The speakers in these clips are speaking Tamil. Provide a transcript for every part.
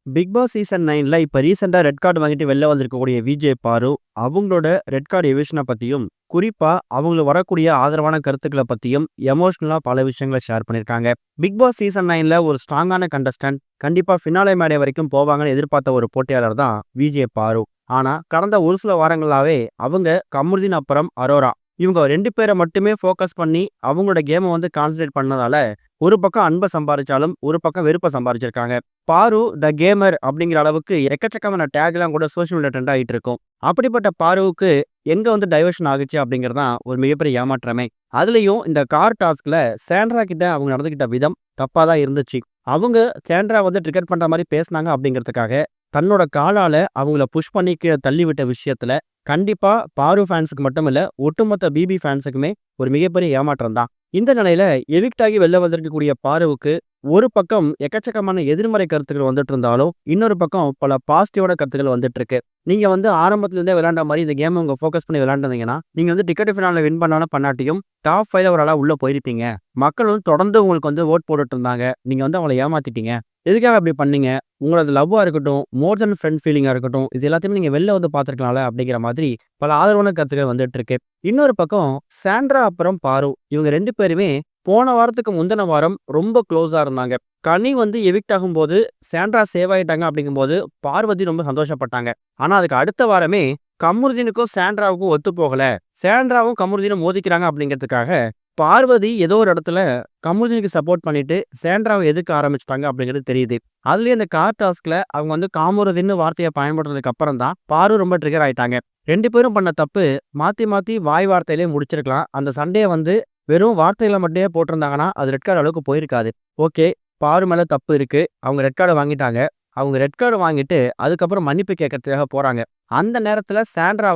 பிக் பாஸ் சீசன் 9ல இப்ப ரீசெண்டா ரெட் கார்டு வாங்கிட்டு வெளில வந்திருக்கக்கூடிய விஜே பாரு, அவங்களோட ரெட் கார்டு எவிக்ஷன பத்தியும், குறிப்பா அவங்களுக்கு வரக்கூடிய ஆதரவான கருத்துக்கள பத்தியும் எமோஷனலா பல விஷயங்கள ஷேர் பண்ணியிருக்காங்க. பிக் பாஸ் சீசன் 9ல ஒரு ஸ்ட்ராங்கான கண்டஸ்டன்ட், கண்டிப்பா ஃபினாலே மேடை வரைக்கும் போவாங்கன்னு எதிர்பார்த்த ஒரு போட்டியாளர் தான் விஜே பாரு. ஆனா கடந்த ஒரு சில வாரங்களாவே அவங்க கமருதீன் அப்புறம் அரோரா இவங்க 2 பேர மட்டுமே ஃபோக்கஸ் பண்ணி அவங்களோட கேம கான்சன்ட்ரேட் பண்ணதால, ஒரு பக்கம் அன்ப சம்பாரிச்சாலும், ஒரு பக்கம் வெறுப்ப சம்பாரிச்சிருக்காங்க. பாரு த கேமர் அப்படிங்கிற அளவுக்கு எக்கச்சக்கமான டேக்லாம் கூட சோசியல் மீடியா ட்ரெண்ட் ஆயிட்டு இருக்கும். அப்படிப்பட்ட பாருவுக்கு எங்க டைவர்ஷன் ஆகுச்சு அப்படிங்கிறது தான் ஒரு மிகப்பெரிய ஏமாற்றமே. அதுலயும் இந்த கார் டாஸ்க்ல சாண்ட்ரா கிட்ட அவங்க நடந்துக்கிட்ட விதம் தப்பா தான் இருந்துச்சு. அவங்க சாண்ட்ரா ட்ரிகர் பண்ற மாரி பேசுனாங்க அப்படிங்கிறதுக்காக, தன்னோட காலால அவங்கள புஷ் பண்ணி கீழ தள்ளிவிட்ட விஷயத்துல கண்டிப்பா பாரு ஃபேன்ஸுக்கு மட்டும் இல்ல, ஒட்டுமொத்த பிபி ஃபேன்ஸுக்குமே ஒரு மிகப்பெரிய ஏமாற்றம் தான். இந்த நிலையில எவிக்ட் ஆகி வெளில வந்திருக்கக்கூடிய பாருவுக்கு ஒரு பக்கம் எக்கச்சக்கமான எதிர்மறை கருத்துக்கள் வந்துட்டு இருந்தாலும், இன்னொரு பக்கம் பல பாசிட்டிவான கருத்துக்கள் வந்துட்டு இருக்கு. நீங்க ஆரம்பத்துல இருந்தே விளையாண்ட மாரி இந்த கேம ஃபோக்கஸ் பண்ணி விளையாண்டுருந்தீங்கன்னா, நீங்க டிக்கெட் ஃபினால்ல வின் பண்ணாலும் பண்ணாட்டியும் டாப் 5ல ஒரு ஆளா உள்ள போயிருப்பீங்க. மக்கள் தொடர்ந்து உங்களுக்கு ஓட் போட்டுட்டு இருந்தாங்க. நீங்க அவங்கள ஏமாத்திட்டீங்க. எதுக்காக அப்படி பண்ணீங்க? உங்களோட லவ்வா இருக்கட்டும், மோர் தென் ஃப்ரெண்ட் ஃபீலிங்கா இருக்கட்டும், இது எல்லாத்தையுமே நீங்க வெளில பார்த்துருக்கலாம்ல அப்படிங்கிற மாதிரி பல ஆதரவான கருத்துக்கள் வந்துட்டு இருக்கு. இன்னொரு பக்கம் சாண்ட்ரா அப்புறம் பாரு இவங்க 2 பேருமே போன வாரத்துக்கு முந்தின வாரம் ரொம்ப க்ளோஸா இருந்தாங்க. கனி எவிக்ட் ஆகும்போது சாண்ட்ரா சேவ் ஆயிட்டாங்க அப்படிங்கும்போது பார்வதி ரொம்ப சந்தோஷப்பட்டாங்க. ஆனா அதுக்கு அடுத்த வாரமே கமருதீனுக்கும் சாண்ட்ராவுக்கும் ஒத்து போகல. சாண்ட்ராவும் கமருதீனும் மோதிக்கிறாங்க அப்படிங்கிறதுக்காக பார்வதி ஏதோ ஒரு இடத்துல கமருதீனுக்கு சப்போர்ட் பண்ணிட்டு சாண்ட்ராவை எதுக்க ஆரம்பிச்சிட்டாங்க அப்படிங்கிறது தெரியுது. அதுலயும் இந்த கார் டாஸ்க்ல அவங்க காமருதீன்னு வார்த்தையை பயன்படுத்துறதுக்கு அப்புறம் தான் பாரு ரொம்ப ட்ரிகர் ஆயிட்டாங்க. 2 பேரும் பண்ண தப்பு மாத்தி மாத்தி வாய் வார்த்தையிலே முடிச்சிருக்கலாம். அந்த சண்டைய வெறும் வார்த்தைகளை மட்டுமே போட்டிருந்தாங்கன்னா அது ரெட் கார்டு அளவுக்கு போயிருக்காது. ஓகே, பாரு மேல தப்பு இருக்கு. அவங்க ரெட் கார்டு வாங்கிட்டாங்க. அவங்க ரெட் கார்டு வாங்கிட்டு அதுக்கப்புறம் மன்னிப்பு கேட்கறதுக்காக போறாங்க. அந்த நேரத்துல சாண்ட்ரா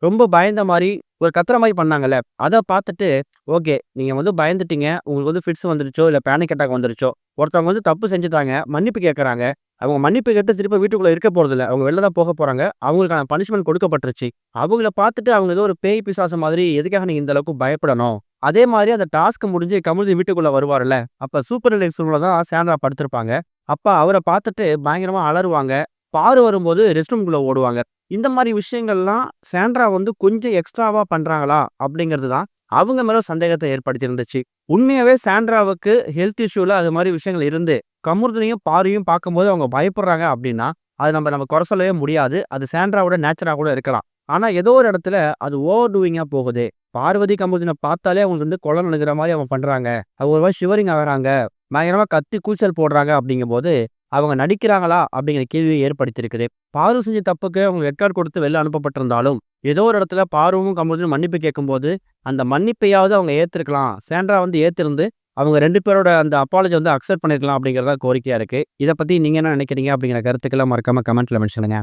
ரொம்ப பயந்த மாரி ஒரு கத்துற மாரி பண்ணாங்கல்ல. அத பார்த்துட்டு ஓகே, நீங்க பயந்துட்டீங்க. உங்களுக்கு ஃபிட்ஸ் வந்துருச்சோ, இல்ல பேனிக் அட்டாக் வந்துருச்சோ. ஒருத்தவங்க தப்பு செஞ்சுட்டாங்க. மன்னிப்பு கேட்கறாங்க. அவங்க மன்னிப்பு கேட்டு திரும்ப வீட்டுக்குள்ள இருக்க போறதில்ல. அவங்க வெளில தான் போக போறாங்க. அவங்களுக்கான பனிஷ்மென்ட் கொடுக்கப்பட்டுருச்சு. அவங்கள பார்த்துட்டு அவங்க ஏதோ ஒரு பேய் பிசாசு மாதிரி எதுக்காக நீங்க இந்த அளவுக்கு பயப்படணும்? அதே மாதிரி அந்த டாஸ்க் முடிஞ்சு கமருதீன் வீட்டுக்குள்ள வருவார்ல. அப்ப சூப்பர் ரிலாக்ஸ் ரூம்ல தான் சாண்ட்ரா படுத்திருப்பாங்க. அப்ப அவர பார்த்துட்டு பயங்கரமா அலறுவாங்க. பாரு வரும்போது ரெஸ்ட் ரூம்குள்ள ஓடுவாங்க. இந்த மாரி விஷயங்கள்லாம் சாண்ட்ரா கொஞ்சம் எக்ஸ்ட்ராவா பண்றாங்களா? அப்படிங்கிறது தான் அவங்க மேல சந்தேகத்த ஏற்படுத்தி இருந்துச்சு. உண்மையாவே சாண்ட்ராவுக்கு ஹெல்த் இஷ்யூல அது மாரி விஷயங்கள் இருந்து, கமருதீனையும் பாருவையும் பார்க்கும்போது அவங்க பயப்படுறாங்க அப்படின்னா, அது நம்ம குறை சொல்லவே முடியாது. அது சாண்ட்ராவோட நேச்சரா கூட இருக்கலாம். ஆனா ஏதோ ஒரு இடத்துல அது ஓவர் டூயிங்கா போகுது. பார்வதி, கமருதீன பார்த்தாலே அவங்களுக்கு கொலை நடக்கிற மாரி அவங்க பண்றாங்க. அவங்க ஒரு மாரி ஷிவரிங் ஆகுறாங்க. பயங்கரமா கத்தி கூச்சல் போடுறாங்க அப்படிங்கும்போது, அவங்க நடிக்கிறாங்களா? அப்படிங்கிற கேள்வியை ஏற்படுத்தியிருக்குது. பாரு செஞ்ச தப்புக்கு அவங்க ரெட் கார்ட் கொடுத்து வெளில அனுப்பப்பட்டிருந்தாலும், ஏதோ ஒரு இடத்துல பாருவும் கமருதீனும் மன்னிப்பு கேட்கும்போது, அந்த மன்னிப்பையாவது அவங்க ஏத்துருக்கலாம். சாண்ட்ரா ஏத்திருந்து, அவங்க 2 பேரோட அந்த அப்பாலஜி அக்செப்ட் பண்ணியிருக்கலாம் அப்படிங்கிறது தான் கோரிக்கையா இருக்கு. இத பத்தி நீங்க என்ன நினைக்கிறீங்க? அப்படிங்கிற கருத்துக்கள மறக்காம கமெண்ட்ல மென்ஷன் பண்ணுங்க.